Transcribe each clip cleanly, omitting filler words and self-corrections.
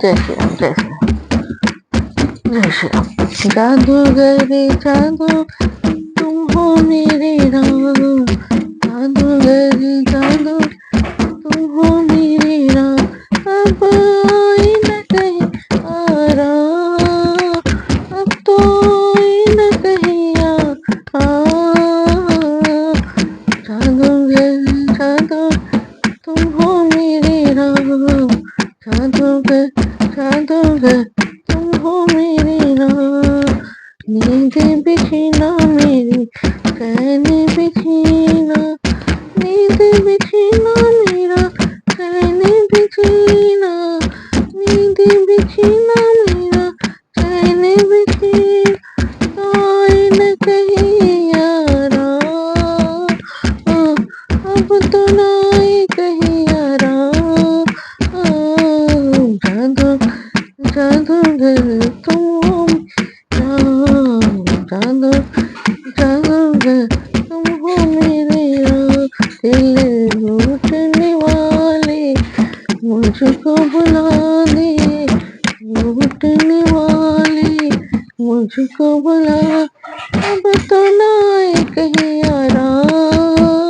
जय श्री राम, जय श्री राम, जय श्री राम। जादूगर जादू तुम हो मेरे राम, जादूगर जादू तुम हो मेरे राम। अब आई न कहीं आराम, अब तो आई न कहीं आराम। जादूगर जादू तुम हो मेरे राम, जादूगर जादूगर तुम हो मेरे राम। नींद बिछीना मेरी चैन बिछीना, नींद बिछीना मेरा चैन बिछीना, नींद बिछीना मेरा चैन बिछीना। तो आए न कहीं आराम, अब तो ना आए कहीं आराम। जादू जादूगर तुम हो राम, जादू जादूगर तुम हो मेरे राम। दिल लूटने वाले मुझको बुला दे, लूटने वाले मुझको बुला, अब तो ना आए कहीं आराम।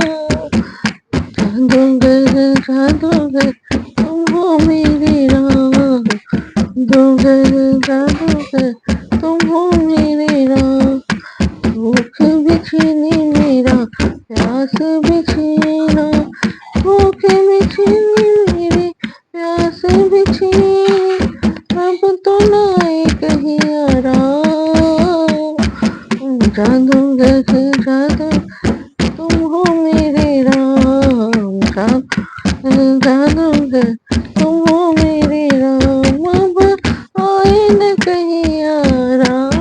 जादूगर जादूगर तुम हो मेरे राम, जादूगर जादूगर तुम हो मेरे राम। भूख बिछीनी मेरा प्यास बिछीना, भूख बिछीनी मेरी प्यास बिछीनी, अब तो ना आए कहीं आराम। जादूगर जादू तुम हो मेरे राम, जादूगर तुम हो मेरे राम। अब आए न कहीं आराम,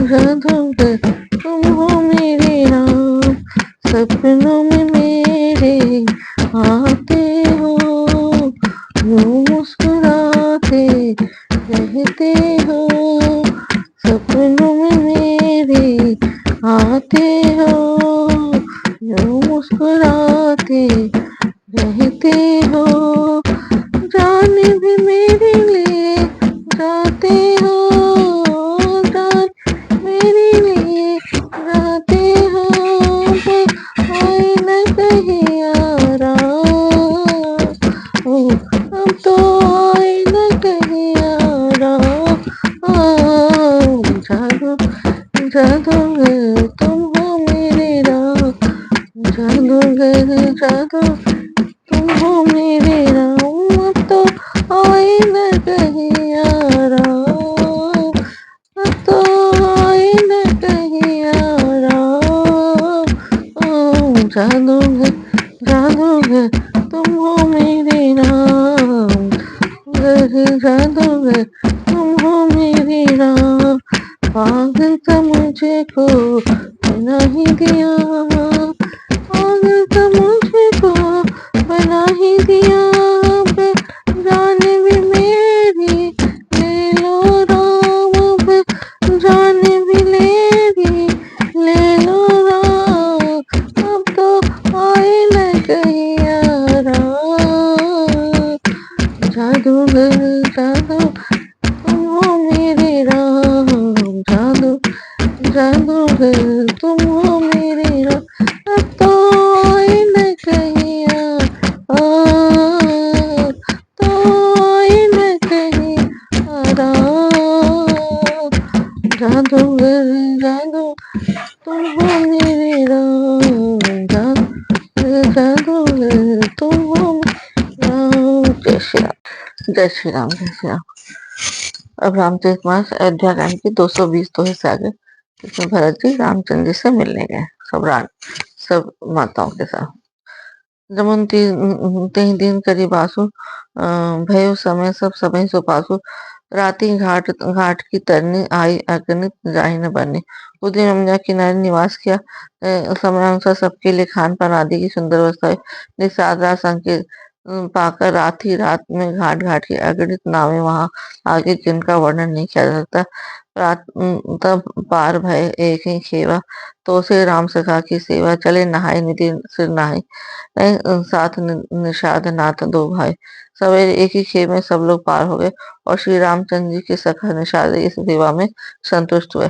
जादूगर तुम हो मेरे राम। सपनों में मेरे आते हो, यूं मुस्कुराते रहते हो। सपनों में मेरे आते हो, यूं मुस्कुराते रहते हो। जान भी मेरे लिए जाते हो, जान मेरे लिए जाते हो। आए न कहीं आराम, अब तो आए न कहीं आराम। जादू जादूगर तुम हो मेरे राम, जादूगर जादू तुम हो मेरे राम। अब तो आए न कहीं आराम, अब तो आए न कहीं आराम। जादूगर जादूगर तुम हो मेरे राम, जादूगर तुम हो मेरे राम। पागल सा मुझको बना ही दिया, पागल सा मुझको बना ही दिया। अब जान भी मेरी ले लो राम, अब जान भी मेरी ले लो राम। अब तो आए न कहीं आराम। जादूगर जादू तुम हो मेरे राम, जादू जादूगर तुम हो मेरे राम। अब तो आए न कहीं तो आए न कहीं आराम। जादूगर जादू तुम हो मेरे राम, जादूगर तुम हो राम। जय श्री राम, जय श्री राम, जय श्री राम। अब रामचरितमानस अयोध्या कांड के 220 दोहे से आगे, इसमें भरत जी रामचंद्र जी से मिलने गए, सब माताओं के साथ। जमुन तेहि दिन करी बासु, भयो समय सब समय सो पासु। राति घाट घाट की तरनी आई, अगणित जाहि न बरनी। उस दिन यमुना किनारे निवास किया। समयानुसार सबके लिए खान पान आदि की सुंदर व्यवस्था हुई। निषाद संग के पाकर रात ही रात में घाट-घाट की अगणित नावें वहाँ आगे जिनका वर्णन नहीं किया जा सकता। रात तब पार भये एक ही खेवा, तो से राम सखा की सेवा, चले नहाए निधि सिर नाहि। साथ निषाद नाथ दो भाई। सवेरे एक ही खेप में सब लोग पार हो गए और श्री रामचंद्र जी के सखा निषाद इस सेवा में संतुष्ट हुए।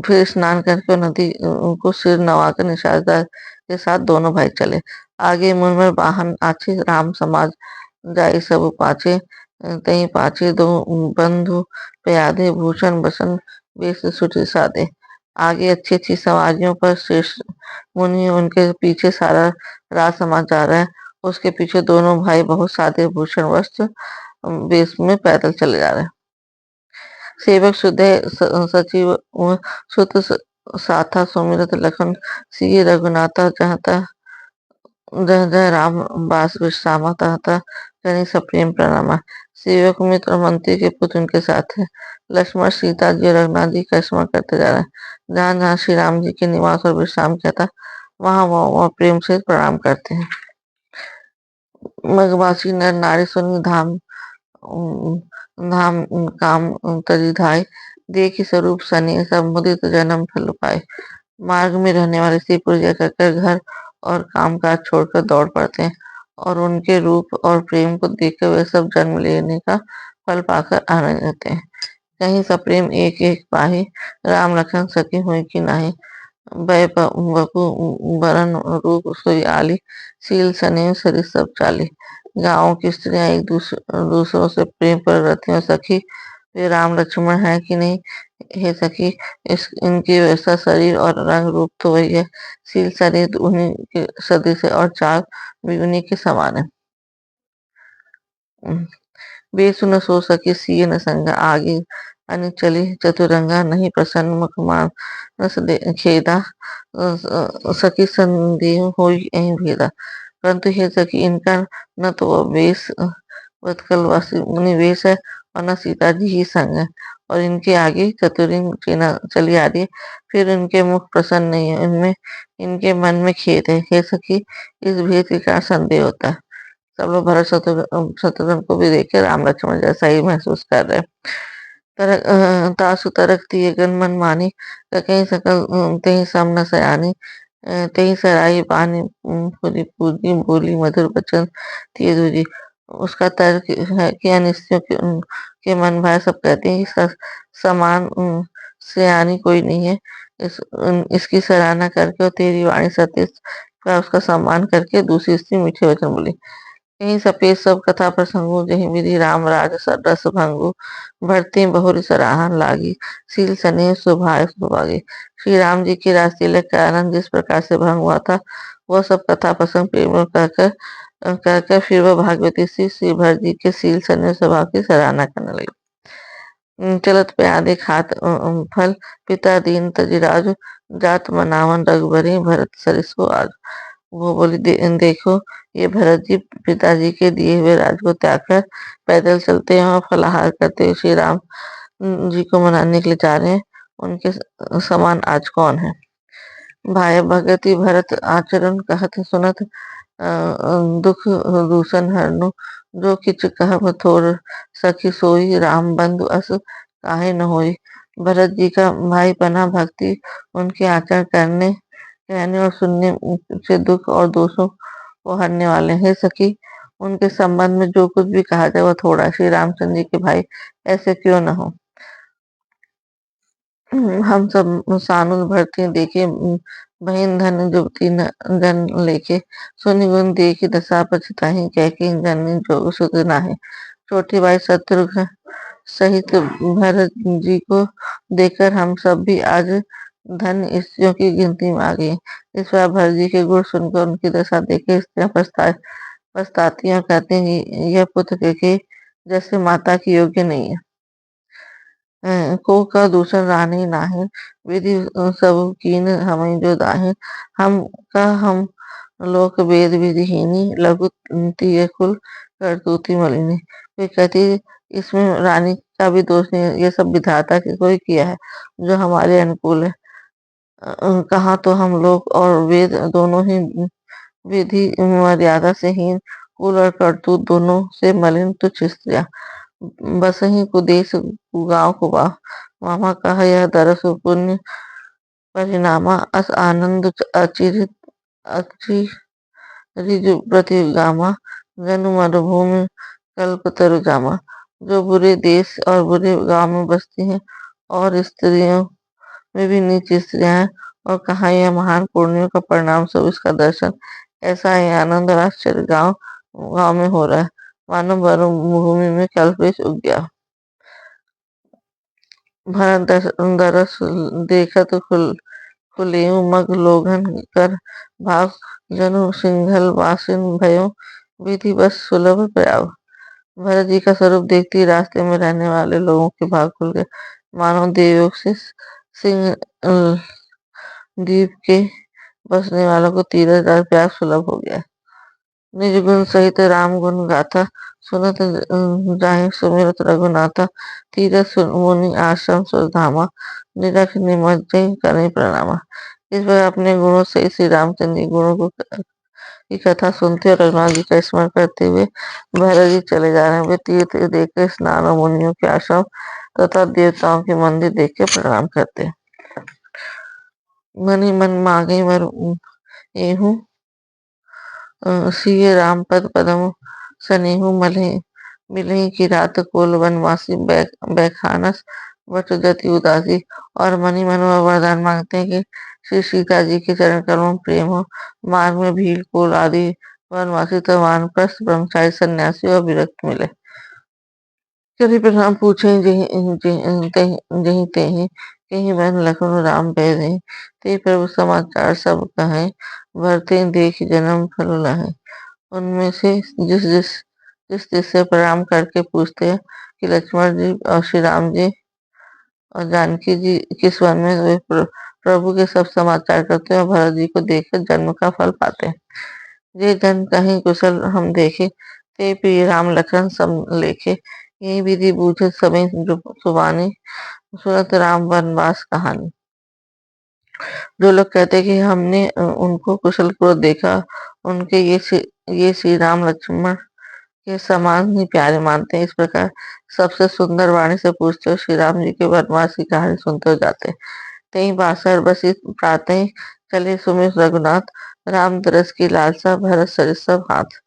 फिर स्नान करके नदी को सिर नवाकर निषाददार के साथ दोनों भाई चले। आगे मुनवर वाहन आछे, राम समाज जाई सब पाछे। तई पाछे दो बंधु प्यादे, भूषण बसन वेश सुधि सादे। आगे अच्छी अच्छी सवारियों पर शेष मुनि, उनके पीछे सारा राज समाज जा रहा है। उसके पीछे दोनों भाई बहुत सादे भूषण वस्त्र वेश में पैदल चले जा रहे हैं। सेवक सुदय सचिव सुत साथा सुमिरत लखन, सिय रघुनाथा जहाँ तहाँ जय जय राम बास विश्रामा, तह तह जनि सब प्रेम प्रणामा। सेवक मित्र और मंत्री के पुत्र उनके साथ है। लक्ष्मण सीता जी और रघुनाथ जी का स्मरण करते जा रहे हैं। जहाँ जहाँ श्री राम जी के निवास और विश्राम किया था, वहाँ वहाँ प्रेम से प्रणाम करते हैं। मगवासी नर नारी सुनि धाम धाम काम तजी धाय, देखी स्वरूप सने सब मुदित जन्म फल पाए। मार्ग में रहने वाले स्त्री पुरुष कहकर घर और कामकाज छोड़कर दौड़ पड़ते हैं और उनके रूप और प्रेम को देखकर वे सब जन्म लेने का फल पाकर आनंद लेते हैं। कहीं सप्रेम एक एक पाही, राम लखन सखी हुई कि नाही। भय बपु बरन रूप सोई आली, सील सनेह सरिस सब चाली। गांवों की स्त्रियां एक दूसरों से प्रेम पर रहती हैं। सखी वे राम लक्ष्मण हैं कि नहीं? हे सखी, इनके वैसा शरीर और रंग रूप तो वही है। सील शरीर उन्हीं के सदृश है और चाल भी उन्हीं के समान है। बेसु न सो सके सिय न संग, आगे अनि चली चतुरंगा, नहीं प्रसन्न मुख मानस खेदा, सखी संदेह होई यहीं भेदा। परंतु हे सखी, इनका न तो वह वेश वत्कलवासी मुनिवेश है और न सीता जी ही संग है, और इनके आगे चतुरिंग चली आ रही है। फिर इनके मुख प्रसन्न नहीं है, इनमें इनके मन में खेद है। हे सखी, इस भेद के क्या संदेह होता है? सब लोग भरत शत्रुघ्न को भी देख के राम लक्ष्मण जैसा ही महसूस कर रहे हैं। तासु तरक तिय गन मन मानी, कहीं सकल तेहि सम न सयानी। तेहि सराई पानी पूरी पूजी, बोली मधुर बचन तिय दूजी। उसका तर्क है कि अनिश्चियों के मन भाई सब कहते हैं कि समान सयानी कोई नहीं है। इसकी सराहना करके और तेरी वाणी सत्य का उसका सम्मान करके दूसरी स्त्री मीठे वचन बोली। यही सपेत सब कथा प्रसंगो, जही विधि राम राज रस भंगु। भरती बहुरी सराहन लागी, सील सनेह सुभाए सुभागे। श्री राम जी के रास तिलक का आनंद जिस प्रकार से भंग हुआ था, वह सब कथा प्रसंग प्रेम कहकर कहकर फिर वह भागवती श्री भरत जी के सील सनेह स्वभाव की सराहना करने लगी। चलत पे आदि खात फल, पिता दीन तजिराज, जात मनावन रघुबरी, भरत सरिस को आज। वो बोली देखो, ये भरत जी पिताजी के दिए हुए राज को त्याग कर पैदल चलते हैं और फलाहार करते हुए श्री राम जी को मनाने के लिए जा रहे हैं। उनके समान आज कौन है? भाई भगति भरत आचरण कहत सुनत, दुख दूषण हरनु। जो किच कहब थोर, सखी सोई राम बंधु अस काहे न होई। भरत जी का भाई बना भक्ति उनके आचरण करने कहने और सुनने से दुख और दोषों को हरने वाले हैं। सखी, उनके संबंध में जो कुछ भी कहा जाए वह थोड़ा। श्री रामचंद्र जी के भाई ऐसे क्यों न हो? हम सब सानुज भरती देखे, बहिन धन जुबती जन लेके। सुनि गुण देखी दशा पछताही, कह की जननी जोग सुध नाहि। छोटी भाई शत्रुघ्न सहित भरत जी को देखकर हम सब भी आज धन स्त्रियों की गिनती में आ गए। इस बार भरत जी के गुण सुनकर उनकी दशा देखे स्त्रियां पछताती और कहती हैं कि यह पुत्र के जैसे माता की योग्य नहीं है। को का दूषण रानी नाहिन, विधि सब कीन हमें जो दाहिन। हम का हम लोक वेद विधिहीनी, लघु तिय कुल करतूती मलिनी। कोई कहती इसमें रानी का भी दोष नहीं है, ये सब विधाता के कोई किया है जो हमारे अनुकूल है। कहाँ तो हम लोग और वेद दोनों ही विधि मर्यादा से हीन कुल और करतूत दोनों से मलिन तुच्छ स्त्रियाँ। बसही कुदेश गाँव कुबा, मामा कहा यह दरस पुण्य परिणामा, अस आनंद अचिरित अचिरिज प्रतिगामा, जनु मरुभूमि कल्पतरु जामा। जो बुरे देश और बुरे गांव में बसती हैं और स्त्रियों में भी नीच स्त्रियां हैं, और कहा यह महान पुण्यों का परिणाम सब इसका दर्शन। ऐसा ही आनंद और आश्चर्य गांव गांव में हो रहा है, मानो मरुभूमि में कल्पवृक्ष उग गया। भरत दरस देखत खुलेऊ मग लोघन कर भाव, जनु सिंघल वासिन भयो विधि बस सुलभ प्रयाव। भरत जी का स्वरूप देखते ही रास्ते में रहने वाले लोगों के भाग खुल गए, मानो देवयोग से सिंह द्वीप के बसने वालों को तीरथ और प्यार सुलभ हो गया। निज गुण सहित राम गुण गाथा, सुनत जाहि सुमिरत रघुनाथा। तीरथ मुनि आश्रम सुरधामा, निरख निमज्जै करें प्रणामा। इस पर अपने गुणों से श्री रामचंद्र जी गुणों को की कथा सुनते और रघुनाथ जी का स्मरण करते हुए भरत जी चले जा रहे हैं। वे तीर्थ देख कर स्नान और मुनियों के आश्रम तथा देवताओं के मंदिर देख के प्रणाम करते हैं। मनि मन मांगे वर एहू, सिय राम पद पदम सनेहु मलहे। मिलही की रात कोल वनवासी बैखानस वट जति उदासी। और मनी मन वरदान मांगते हैं कि श्री सीता जी के चरण कमलों में प्रेम हो, मार्ग में भीड़ कोल आदि वनवासी तथा वानप्रस्थ ब्रह्मचारी सन्यासी और विरक्त मिले। करी प्रणाम पूछे जही तेहि, कहीं बहन लखन राम पैदहि। ते प्रभु समाचार सब कहे, भरते देख जन्म फल लहे। उनमें से जिस जिससे प्रणाम करके पूछते हैं कि लक्ष्मण जी और श्री राम जी और जानकी जी किस वन में, वे प्रभु के सब समाचार करते हैं और भरत जी को देखकर जन्म का फल पाते हैं। जे जन कहीं कुशल हम देखे, ते प्रिय राम लखन सब लेखे। यही विधि बूझत समय सुबानी, सुनत राम वनवास कहानी। जो लोग कहते हैं कि हमने उनको कुशल पूर्वक देखा, उनके ये श्री राम लक्ष्मण के समान ही प्यारे मानते हैं। इस प्रकार सबसे सुंदर वाणी से पूछते हो श्री राम जी के वनवास की कहानी सुनते हो जाते हैं। तई बासर बसी प्रातः चले सुमिर रघुनाथ, राम तरस की लालसा भरत सरिस सब हाथ।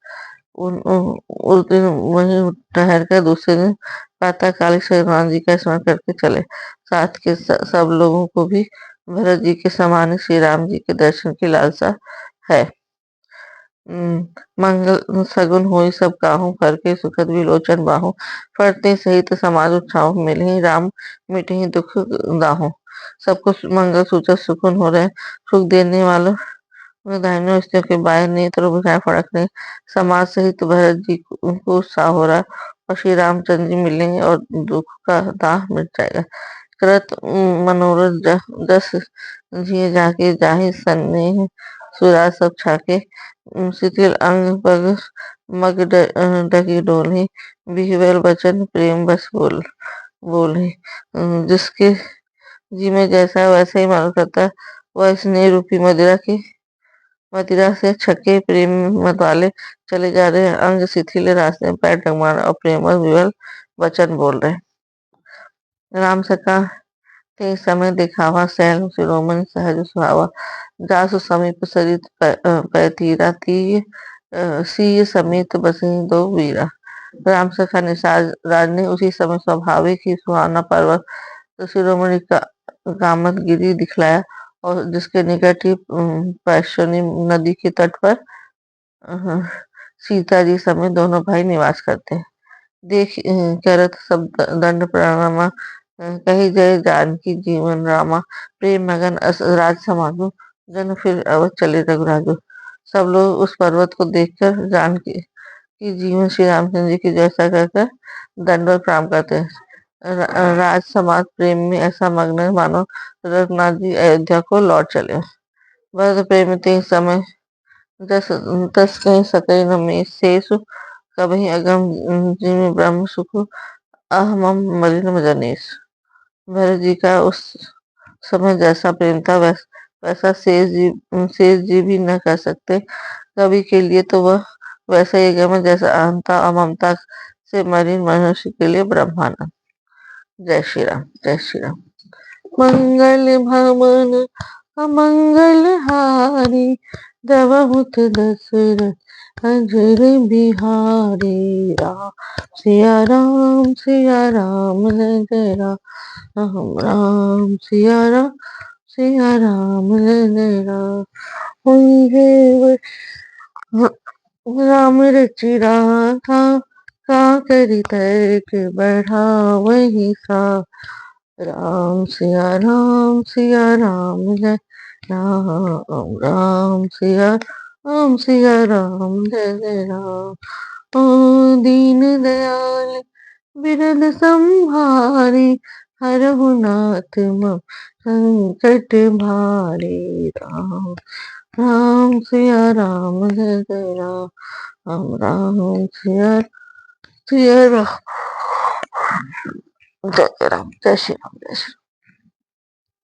उस दिन वहीं ठहर कर दूसरे दिन प्रातः काल श्री हनुमान जी का स्मरण करके चले। साथ के सब लोगों को भी भरत जी के समान ही श्री राम जी के दर्शन की लालसा है। मंगल सगुन होई सब काहू, करके सुखद विलोचन बाहु। फरते सहित समाज उत्साह, मिलहि राम मिटहि दुख दाहु। सबको मंगल सूचक सुकुन हो रहे, सुख देने वालों दाहिनों स्त्रियों के बाएं नेत्र बुझाए फड़क रहे। समाज सहित भरत जी को उत्साह हो रहा और श्री रामचंद्र जी मिलेंगे और दुख का दाह मिट जाएगा। कृत मनोरथ जस जिए जाके जाहि सन्नेह, सुरा सब छाके। शिथिल अंग पग मग डगी डोले, बिहवल बचन प्रेम बस बोले। जिसके जी में जैसा है वैसे ही मालूम करता है, वह स्नेह रूपी मदिरा से छके प्रेम मत वाले चले जा रहे हैं। अंग शिथिल रास्ते में पैर डगमगा और प्रेम विवल वचन बोल रहे हैं। राम सका ते समय दिखावा, सैल शिरोमणि सहज सुहावा। जासु समीप सरित पैतीरा, तीय सीय समेत बसहि दो वीरा। राम सखा निषाद राज ने उसी समय स्वाभाविक ही सुहाना पर्वत तो शिरोमणि का कामत गिरी दिखलाया, और जिसके निकट ही पैश्वनी नदी के तट पर सीता जी समेत दोनों भाई निवास करते हैं। देख करत सब दंड प्रणामा, कही जय जानकी जीवन रामा। प्रेम मगन अस राज समाजो, जन फिर अवध चले रघुराजो। सब लोग उस पर्वत को देखकर जानकी की जीवन श्री रामचंद्र जी की जैसा कहकर दंडवत प्रणाम करते हैं। राज समाज प्रेम में ऐसा मग्न है मानो रघुनाथ जी अयोध्या को लौट चले। भरत प्रेम ते समय जस तस कहीं सकई न में शेषु, कभी अगम जिमि ब्रह्म सुख अहमम मलिन जनेश। भरत जी का उस समय जैसा प्रेम था वैसा शेष जी भी न कर सकते। कवि के लिए तो वह वैसे ही गम है जैसे अहंता अममता से मलिन मनुष्य के लिए ब्रह्मानंद। जय श्री राम, जय श्री राम। मंगल भवन अमंगल हारी, देवहुत दशरथ अजर बिहारी। राम सिया राम, सिया राम, जय राम राम, सिया राम, जय राम। राम रचि राधा, का करी तर्क बढ़ा वही सा। राम सिया राम, जय राम राम, सिया राम, जय राम। ओ दीन दयाल बिरद संभारी, हरहु नाथ मम संकट भारी। राम सिया राम, जय राम राम, सिया राम, जय राम, जय श्री राम, जय श्री राम।